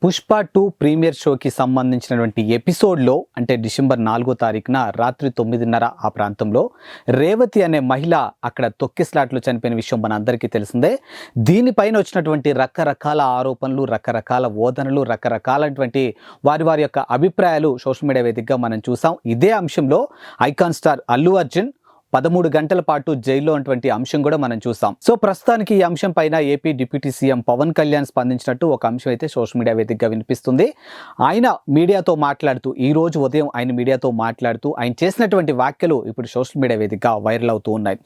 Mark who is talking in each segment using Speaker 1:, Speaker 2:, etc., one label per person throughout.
Speaker 1: Pushpa 2 premier షోకి సంబంధించినటువంటి ఎపిసోడ్లో అంటే డిసెంబర్ 4వ తారీఖున రాత్రి 9:30 ఆ ప్రాంతంలో రేవతి అనే మహిళ అక్కడ తొక్కిస్లాట్లో చనిపోయిన విషయం మన అందరికీ తెలిసిందే. దీనిపైన వచ్చినటువంటి రకరకాల ఆరోపణలు, రకరకాల ఓదనలు, రకరకాలటువంటి వారి యొక్క అభిప్రాయాలు సోషల్ మీడియా వేదికగా మనం చూసాం. ఇదే అంశంలో ఐకాన్ స్టార్ అల్లు అర్జున్ 13 గంటల పాటు జైల్లో ఉన్నటువంటి అంశం కూడా మనం చూసాం. సో ప్రస్తుతానికి ఈ అంశం పైన AP deputy CM Pawan Kalyan స్పందించినట్టు ఒక అంశం అయితే సోషల్ మీడియా వేదికగా వినిపిస్తుంది. ఆయన మీడియాతో మాట్లాడుతూ, ఈ రోజు ఉదయం ఆయన మీడియాతో మాట్లాడుతూ ఆయన చేసినటువంటి వ్యాఖ్యలు ఇప్పుడు సోషల్ మీడియా వేదికగా వైరల్ అవుతూ ఉన్నాయి.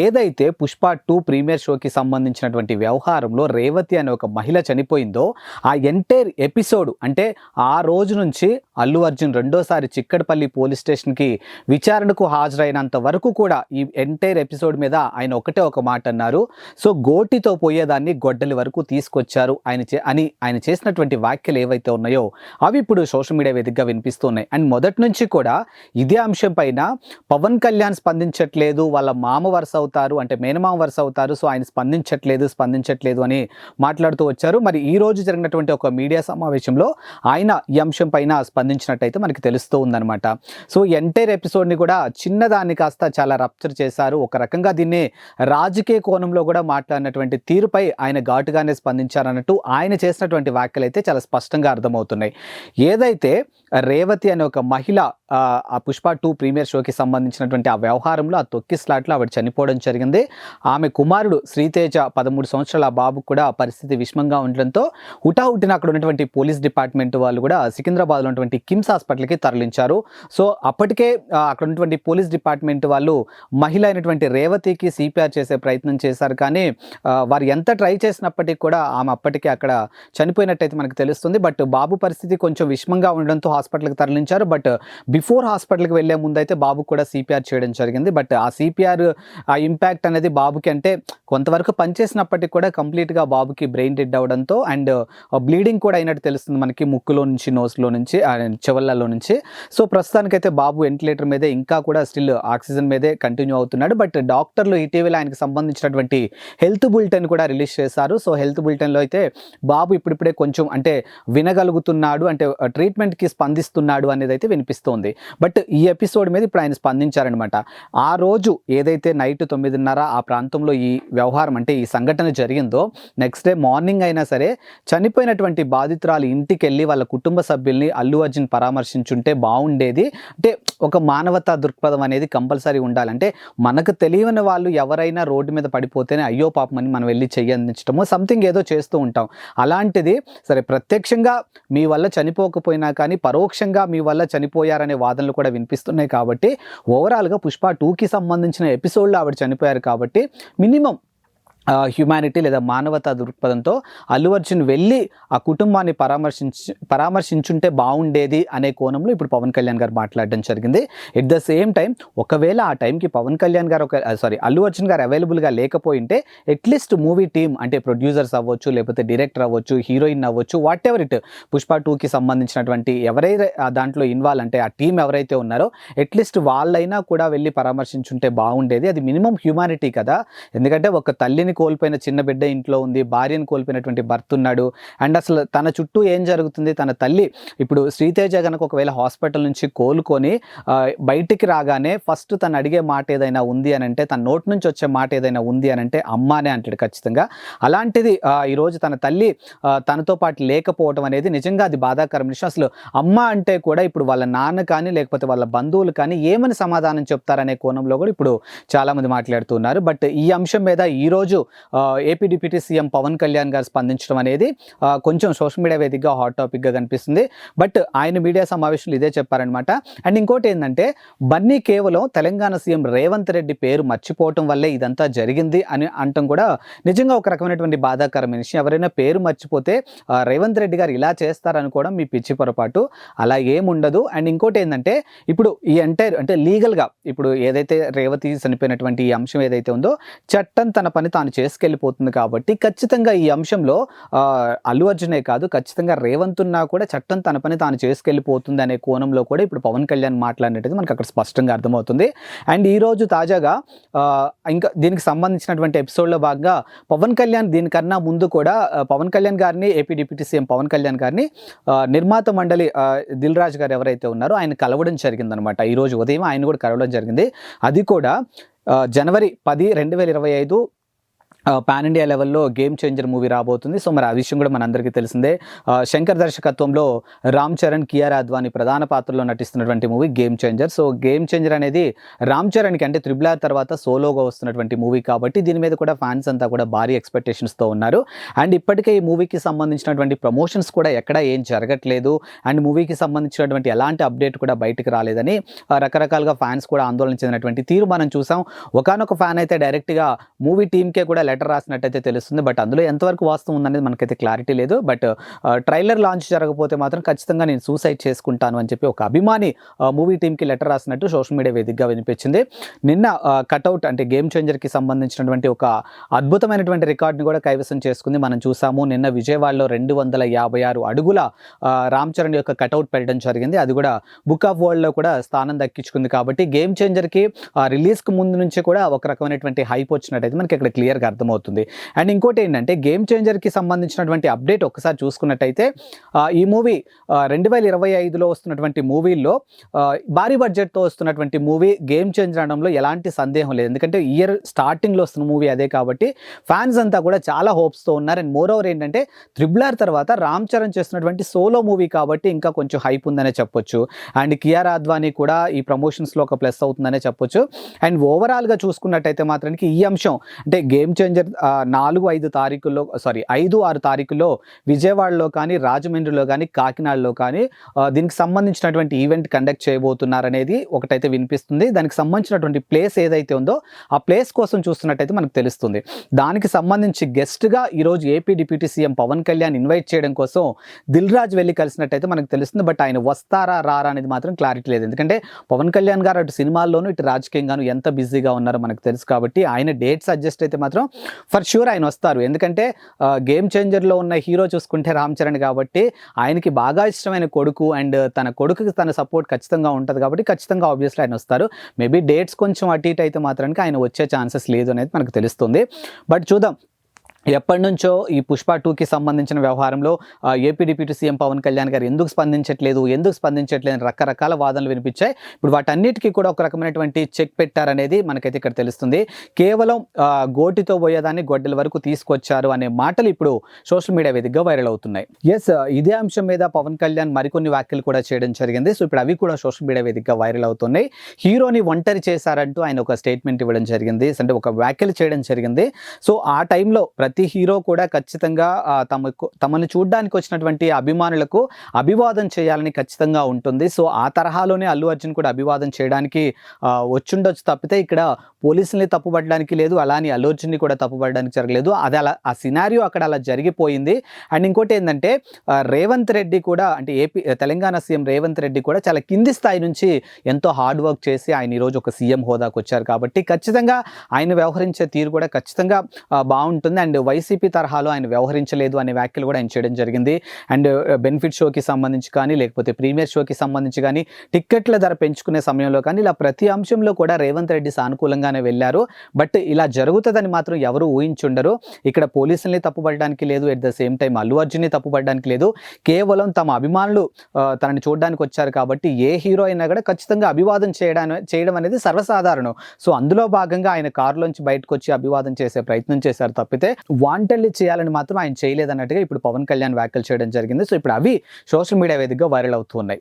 Speaker 1: ఏదైతే పుష్ప 2 ప్రీమియర్ షోకి సంబంధించినటువంటి వ్యవహారంలో రేవతి అనే ఒక మహిళ చనిపోయిందో ఆ ఎంటైర్ ఎపిసోడ్ అంటే ఆ రోజు నుంచి అల్లు అర్జున్ రెండోసారి చిక్కడపల్లి పోలీస్ స్టేషన్కి విచారణకు హాజరైనంత వరకు కూడా ఈ ఎంటైర్ ఎపిసోడ్ మీద ఆయన ఒకటే ఒక మాట అన్నారు. సో గోటితో పోయేదాన్ని గొడ్డలి వరకు తీసుకొచ్చారు ఆయన చేసినటువంటి వ్యాఖ్యలు ఏవైతే ఉన్నాయో అవి ఇప్పుడు సోషల్ మీడియా వేదికగా వినిపిస్తున్నాయి. అండ్ మొదటి నుంచి కూడా ఇదే అంశం పైన పవన్ కళ్యాణ్ స్పందించట్లేదు, వాళ్ళ మామ వరుస అవుతారు అంటే మేనమామ వరుస అవుతారు, సో ఆయన స్పందించట్లేదు అని మాట్లాడుతూ వచ్చారు. మరి ఈ రోజు జరిగినటువంటి ఒక మీడియా సమావేశంలో ఆయన ఈ అంశం పైన స్పందించినట్టయితే మనకి తెలుస్తూ ఉందన్నమాట. సో ఎంటైర్ ఎపిసోడ్ని కూడా చిన్నదాన్ని కాస్త చాలా రప్చర్ చేశారు. ఒక రకంగా దీన్ని రాజకీయ కోణంలో కూడా మాట్లాడినటువంటి తీరుపై ఆయన ఘాటుగానే స్పందించారన్నట్టు ఆయన చేసినటువంటి వ్యాఖ్యలు అయితే చాలా స్పష్టంగా అర్థమవుతున్నాయి. ఏదైతే రేవతి అనే ఒక మహిళ ఆ పుష్ప 2 ప్రీమియర్ షోకి సంబంధించినటువంటి ఆ వ్యవహారంలో ఆ తొక్కిస్లాట్లో ఆవిడ చనిపోవడం జరిగింది. ఆమె కుమారుడు శ్రీతేజ 13 సంవత్సరాల బాబు కూడా పరిస్థితి విషమంగా ఉండడంతో హుటాహుటిన అక్కడ ఉన్నటువంటి పోలీస్ డిపార్ట్మెంట్ వాళ్ళు కూడా సికింద్రాబాద్లో ఉన్నటువంటి కిమ్స్ హాస్పిటల్కి తరలించారు. సో అప్పటికే అక్కడ ఉన్నటువంటి పోలీస్ డిపార్ట్మెంట్ వాళ్ళు మహిళ అయినటువంటి రేవతికి సిపిఆర్ చేసే ప్రయత్నం చేశారు. కానీ వారు ఎంత ట్రై చేసినప్పటికీ కూడా ఆమె అప్పటికే అక్కడ చనిపోయినట్టయితే మనకు తెలుస్తుంది. బట్ బాబు పరిస్థితి కొంచెం విషమంగా ఉండడంతో హాస్పిటల్కి తరలించారు. బట్ బిఫోర్ హాస్పిటల్కి వెళ్లే ముందు అయితే బాబు కూడా సిపిఆర్ చేయడం జరిగింది. బట్ ఆ సిపిఆర్ ఆ ఇంపాక్ట్ అనేది బాబుకి అంటే కొంతవరకు పనిచేసినప్పటికీ కూడా కంప్లీట్గా బాబుకి బ్రెయిన్ డెడ్ అవడంతో అండ్ బ్లీడింగ్ కూడా అయినట్టు తెలుస్తుంది మనకి, ముక్కులో నుంచి, నోస్లో నుంచి, చెవులలో నుంచి. సో ప్రస్తుతానికైతే బాబు వెంటిలేటర్ మీదే ఇంకా కూడా స్టిల్ ఆక్సిజన్ మీదే కంటిన్యూ అవుతున్నాడు. బట్ డాక్టర్లు ఇటీవల ఆయనకు సంబంధించినటువంటి హెల్త్ బులెటిన్ కూడా రిలీజ్ చేశారు. సో హెల్త్ బులెటిన్లో అయితే బాబు ఇప్పుడిప్పుడే కొంచెం అంటే వినగలుగుతున్నాడు, అంటే ట్రీట్మెంట్కి స్పందిస్తున్నాడు అనేది అయితే వినిపిస్తోంది. బట్ ఈ ఎపిసోడ్ మీద ఇప్పుడు ఆయన స్పందించారనమాట. ఆ రోజు ఏదైతే నైట్ 9:30 ఆ ప్రాంతంలో ఈ వ్యవహారం అంటే ఈ సంఘటన జరిగిందో నెక్స్ట్ డే మార్నింగ్ అయినా సరే చనిపోయినటువంటి బాధితురాలు ఇంటికి వెళ్ళి వాళ్ళ కుటుంబ సభ్యుల్ని అల్లు అర్జున్ పరామర్శించుంటే బాగుండేది. అంటే ఒక మానవతా దృక్పథం అనేది కంపల్సరీ ఉండాలంటే మనకు తెలియని వాళ్ళు ఎవరైనా రోడ్డు మీద పడిపోతేనే అయ్యో పాపమని మనం వెళ్ళి చెయ్యందించడము సంథింగ్ ఏదో చేస్తూ ఉంటాం. అలాంటిది సరే ప్రత్యక్షంగా మీ వల్ల చనిపోకపోయినా కానీ పరోక్షంగా మీ వల్ల చనిపోయారనే వాదనలు కూడా వినిపిస్తున్నాయి. కాబట్టి ఓవరాల్గా పుష్ప 2కి సంబంధించిన ఎపిసోడ్లో ఆవిడ చనిపోయారు కాబట్టి మినిమం హ్యుమానిటీ లేదా మానవతా దృక్పథంతో అల్లు అర్జున్ వెళ్ళి ఆ కుటుంబాన్ని పరామర్శించుంటే బాగుండేది అనే కోణంలో ఇప్పుడు పవన్ కళ్యాణ్ గారు మాట్లాడడం జరిగింది. ఎట్ ద సేమ్ టైం ఒకవేళ ఆ టైంకి పవన్ కళ్యాణ్ గారు అల్లు అర్జున్ గారు అవైలబుల్గా లేకపోయింటే అట్లీస్ట్ మూవీ టీమ్ అంటే ప్రొడ్యూసర్స్ అవ్వచ్చు, లేకపోతే డైరెక్టర్ అవ్వచ్చు, హీరోయిన్ అవ్వచ్చు, వాట్ ఎవర్ ఇట్ పుష్ప 2కి సంబంధించినటువంటి ఎవరైతే దాంట్లో ఇన్వాల్వ్ అంటే ఆ టీం ఎవరైతే ఉన్నారో అట్లీస్ట్ వాళ్ళైనా కూడా వెళ్ళి పరామర్శించుంటే బాగుండేది. అది మినిమం హ్యుమానిటీ కదా. ఎందుకంటే ఒక తల్లిని కోల్పోయిన చిన్న బిడ్డ ఇంట్లో ఉంది, భార్యను కోల్పోయినటువంటి భర్త ఉన్నాడు, అండ్ అసలు తన చుట్టూ ఏం జరుగుతుంది, తన తల్లి ఇప్పుడు శ్రీతేజ కనుక ఒకవేళ హాస్పిటల్ నుంచి కోలుకొని బయటికి రాగానే ఫస్ట్ తను అడిగే మాట ఏదైనా ఉంది అని అంటే, తన నోటి నుంచి వచ్చే మాట ఏదైనా ఉంది అని అంటే అమ్మానే అంటాడు ఖచ్చితంగా. అలాంటిది ఈరోజు తన తల్లి తనతో పాటు లేకపోవడం అనేది నిజంగా అది బాధాకరం విషయం. అసలు అమ్మ అంటే కూడా ఇప్పుడు వాళ్ళ నాన్న కానీ లేకపోతే వాళ్ళ బంధువులు కానీ ఏమని సమాధానం చెప్తారనే కోణంలో కూడా ఇప్పుడు చాలామంది మాట్లాడుతున్నారు. బట్ ఈ అంశం మీద ఈరోజు AP deputy CM Pawan Kalyan గారు స్పందించడం అనేది కొంచెం సోషల్ మీడియా వేదికగా హాట్ టాపిక్గా కనిపిస్తుంది. బట్ ఆయన మీడియా సమావేశంలో ఇదే చెప్పారనమాట. అండ్ ఇంకోటి ఏంటంటే బన్నీ కేవలం తెలంగాణ సీఎం రేవంత్ రెడ్డి పేరు మర్చిపోవటం వల్లే ఇదంతా జరిగింది అని అంటం కూడా నిజంగా ఒక రకమైనటువంటి బాధాకరమైన విషయం. ఎవరైనా పేరు మర్చిపోతే రేవంత్ రెడ్డి గారు ఇలా చేస్తారనుకోవడం మీ పిచ్చి పొరపాటు, అలా ఏముండదు. అండ్ ఇంకోటి ఏంటంటే ఇప్పుడు ఈ ఎంటైర్ అంటే లీగల్గా ఇప్పుడు ఏదైతే రేవతి చనిపోయినటువంటి ఈ అంశం ఏదైతే ఉందో చట్టం తన పని తాను తాను చేసుకెళ్ళిపోతుంది కాబట్టి ఖచ్చితంగా ఈ అంశంలో అల్లు అర్జునే కాదు, ఖచ్చితంగా రేవంత్ ఉన్నా కూడా చట్టం తన పని తాను చేసుకెళ్ళిపోతుంది అనే కోణంలో కూడా ఇప్పుడు పవన్ కళ్యాణ్ మాట్లాడినట్టు మనకు అక్కడ స్పష్టంగా అర్థమవుతుంది. అండ్ ఈరోజు తాజాగా ఇంకా దీనికి సంబంధించినటువంటి ఎపిసోడ్లో భాగంగా పవన్ కళ్యాణ్ దీనికన్నా ముందు కూడా పవన్ కళ్యాణ్ గారిని, AP deputy CM Pawan Kalyan గారిని నిర్మాత మండలి దిల్ రాజు గారు ఎవరైతే ఉన్నారో ఆయన కలవడం జరిగిందనమాట. ఈరోజు ఉదయం ఆయన కూడా కలవడం జరిగింది. అది కూడా జనవరి 10, 2025 పాన్ ఇండియా లెవెల్లో గేమ్ చేంజర్ మూవీ రాబోతుంది. సో మరి ఆ విషయం కూడా మనందరికీ తెలిసిందే. శంకర్ దర్శకత్వంలో రామ్ చరణ్, కియారా అద్వానీ ప్రధాన పాత్రలో నటిస్తున్నటువంటి movie game changer. So game changer అనేది రామ్ చరణ్కి అంటే త్రిబుల్ ఆర్ తర్వాత సోలోగా వస్తున్నటువంటి మూవీ కాబట్టి దీని మీద కూడా ఫ్యాన్స్ అంతా కూడా భారీ ఎక్స్పెక్టేషన్స్తో ఉన్నారు. అండ్ ఇప్పటికే ఈ మూవీకి సంబంధించినటువంటి ప్రమోషన్స్ కూడా ఎక్కడ ఏం జరగట్లేదు. అండ్ మూవీకి సంబంధించినటువంటి ఎలాంటి అప్డేట్ కూడా బయటకు రాలేదని రకరకాలుగా ఫ్యాన్స్ కూడా ఆందోళన చెందినటువంటి తీరు మనం చూసాం. ఒకానొక ఫ్యాన్ అయితే డైరెక్ట్గా మూవీ టీమ్కే కూడా లెటర్ రాసినట్టయితే తెలుస్తుంది. బట్ అందులో ఎంతవరకు వాస్తవం ఉందనేది మనకైతే క్లారిటీ లేదు. బట్ ట్రైలర్ లాంచ్ జరగకపోతే మాత్రం ఖచ్చితంగా నేను సూసైడ్ చేసుకుంటాను అని చెప్పి ఒక అభిమాని మూవీ టీమ్కి లెటర్ రాసినట్టు సోషల్ మీడియా వేదికగా వినిపించింది. నిన్న కట్అవుట్ అంటే గేమ్ చేంజర్కి సంబంధించినటువంటి ఒక అద్భుతమైనటువంటి రికార్డ్ని కూడా కైవసం చేసుకుంది. మనం చూసాము నిన్న విజయవాడలో 256 అడుగుల రామ్ చరణ్ యొక్క కట్అవుట్ పెట్టడం జరిగింది. అది కూడా బుక్ ఆఫ్ వరల్డ్లో కూడా స్థానం దక్కించుకుంది. కాబట్టి గేమ్ చేంజర్కి రిలీజ్కి ముందు నుంచే కూడా ఒక రకమైనటువంటి హైప్ వచ్చినట్టయితే మనకి ఇక్కడ క్లియర్గా అర్థమవుతుంది. అండ్ ఇంకోటి ఏంటంటే గేమ్ చేంజర్కి సంబంధించినటువంటి అప్డేట్ ఒకసారి చూసుకున్నట్టయితే ఈ మూవీ 2025లో వస్తున్నటువంటి మూవీల్లో భారీ బడ్జెట్తో వస్తున్నటువంటి మూవీ గేమ్ చేంజర్ అనడంలో ఎలాంటి సందేహం లేదు. ఎందుకంటే ఇయర్ స్టార్టింగ్లో వస్తున్న మూవీ అదే కాబట్టి ఫ్యాన్స్ అంతా కూడా చాలా హోప్స్తో ఉన్నారు. అండ్ మోర్ ఓవర్ ఏంటంటే త్రిబుల్ ఆర్ తర్వాత రామ్ చరణ్ చేస్తున్నటువంటి సోలో మూవీ కాబట్టి ఇంకా కొంచెం హైప్ ఉందనే చెప్పొచ్చు. అండ్ కియారా అద్వానీ కూడా ఈ ప్రమోషన్స్లో ఒక ప్లస్ అవుతుందనే చెప్పొచ్చు. అండ్ ఓవరాల్గా చూసుకున్నట్టయితే మాత్రానికి ఈ అంశం అంటే గేమ్ చేంజర్ 4-5 తారీఖుల్లో 5-6 తారీఖుల్లో విజయవాడలో కానీ, రాజమండ్రిలో కానీ, కాకినాడలో కానీ దీనికి సంబంధించినటువంటి ఈవెంట్ కండక్ట్ చేయబోతున్నారనేది ఒకటైతే వినిపిస్తుంది. దానికి సంబంధించినటువంటి ప్లేస్ ఏదైతే ఉందో ఆ ప్లేస్ కోసం చూస్తున్నట్టయితే మనకు తెలుస్తుంది. దానికి సంబంధించి గెస్ట్గా ఈరోజు AP deputy CM Pawan Kalyan invite చేయడం కోసం దిల్ రాజు వెళ్ళి కలిసినట్టయితే మనకు తెలుస్తుంది. బట్ ఆయన వస్తారా రారా అనేది మాత్రం క్లారిటీ లేదు. ఎందుకంటే పవన్ కళ్యాణ్ గారు అటు సినిమాల్లోనూ ఇటు రాజకీయంగాను ఎంత బిజీగా ఉన్నారో మనకు తెలుసు. కాబట్టి ఆయన డేట్స్ అడ్జస్ట్ అయితే మాత్రం ఫర్ ష్యూర్ ఆయన వస్తారు. ఎందుకంటే గేమ్ చేంజర్లో ఉన్న హీరో చూసుకుంటే రామ్ చరణ్ కాబట్టి ఆయనకి బాగా ఇష్టమైన కొడుకు అండ్ తన కొడుకుకి తన సపోర్ట్ ఖచ్చితంగా ఉంటుంది కాబట్టి ఖచ్చితంగా ఆబ్వియస్లీ ఆయన వస్తారు. మేబీ డేట్స్ కొంచెం అటు ఇటు అయితే మాత్రానికి ఆయన వచ్చే ఛాన్సెస్ లేదు అనేది మనకు తెలుస్తుంది. బట్ చూద్దాం ఎప్పటి నుంచో ఈ పుష్ప 2కి సంబంధించిన వ్యవహారంలో AP deputy CM Pawan Kalyan గారు ఎందుకు స్పందించట్లేదు అని రకరకాల వాదనలు వినిపించాయి. ఇప్పుడు వాటన్నిటికీ కూడా ఒక రకమైనటువంటి చెక్ పెట్టారనేది మనకైతే ఇక్కడ తెలుస్తుంది. కేవలం గోటితో పోయేదాన్ని గొడ్డల వరకు తీసుకొచ్చారు అనే మాటలు ఇప్పుడు సోషల్ మీడియా వేదికగా వైరల్ అవుతున్నాయి. ఇదే అంశం మీద పవన్ కళ్యాణ్ మరికొన్ని వ్యాఖ్యలు కూడా చేయడం జరిగింది. సో ఇప్పుడు అవి కూడా సోషల్ మీడియా వేదికగా వైరల్ అవుతున్నాయి. హీరోని ఒంటరి చేశారంటూ ఆయన ఒక స్టేట్మెంట్ ఇవ్వడం జరిగింది, అంటే ఒక వ్యాఖ్యలు చేయడం జరిగింది. సో ఆ టైంలో ప్రతి హీరో కూడా ఖచ్చితంగా తమను చూడడానికి వచ్చినటువంటి అభిమానులకు అభివాదం చేయాలని ఖచ్చితంగా ఉంటుంది. సో ఆ తరహాలోనే అల్లు అర్జున్ కూడా అభివాదం చేయడానికి వచ్చుండొచ్చు తప్పితే ఇక్కడ పోలీసుల్ని తప్పుపడడానికి లేదు, అలానే అల్లు అర్జున్ని కూడా తప్పుపడడానికి జరగలేదు. అది అలా ఆ సినారియో అక్కడ అలా జరిగిపోయింది. అండ్ ఇంకోటి ఏంటంటే రేవంత్ రెడ్డి కూడా అంటే తెలంగాణ సీఎం రేవంత్ రెడ్డి కూడా చాలా కింది స్థాయి నుంచి ఎంతో హార్డ్ వర్క్ చేసి ఆయన ఈరోజు ఒక సీఎం హోదాకు వచ్చారు. కాబట్టి ఖచ్చితంగా ఆయన వ్యవహరించే తీరు కూడా ఖచ్చితంగా బాగుంటుంది. అండ్ వైసీపీ తరహాలో ఆయన వ్యవహరించలేదు అనే వ్యాఖ్యలు కూడా ఆయన చేయడం జరిగింది. అండ్ బెనిఫిట్ షోకి సంబంధించి కానీ లేకపోతే ప్రీమియర్ షోకి సంబంధించి కానీ టిక్కెట్ల ధర పెంచుకునే సమయంలో కానీ ఇలా ప్రతి అంశంలో కూడా రేవంత్ రెడ్డి సానుకూలంగానే వెళ్ళారు. బట్ ఇలా జరుగుతుందని మాత్రం ఎవరు ఊహించుండరు. ఇక్కడ పోలీసుల్ని తప్పుపడడానికి లేదు, at the same time Allu అర్జున్ని తప్పుపడడానికి లేదు. కేవలం తమ అభిమానులు తనని చూడడానికి వచ్చారు కాబట్టి ఏ హీరో అయినా కూడా ఖచ్చితంగా అభివాదం చేయడం అనేది సర్వసాధారణం. సో అందులో భాగంగా ఆయన కారులోంచి బయటకు వచ్చి అభివాదం చేసే ప్రయత్నం చేశారు తప్పితే వాంటెడ్లీ చేయాలని మాత్రం ఆయన చేయలేదన్నట్టుగా ఇప్పుడు పవన్ కళ్యాణ్ వ్యాఖ్యలు చేయడం జరిగింది. సో ఇప్పుడు అవి సోషల్ మీడియా వేదికగా వైరల్ అవుతున్నాయి.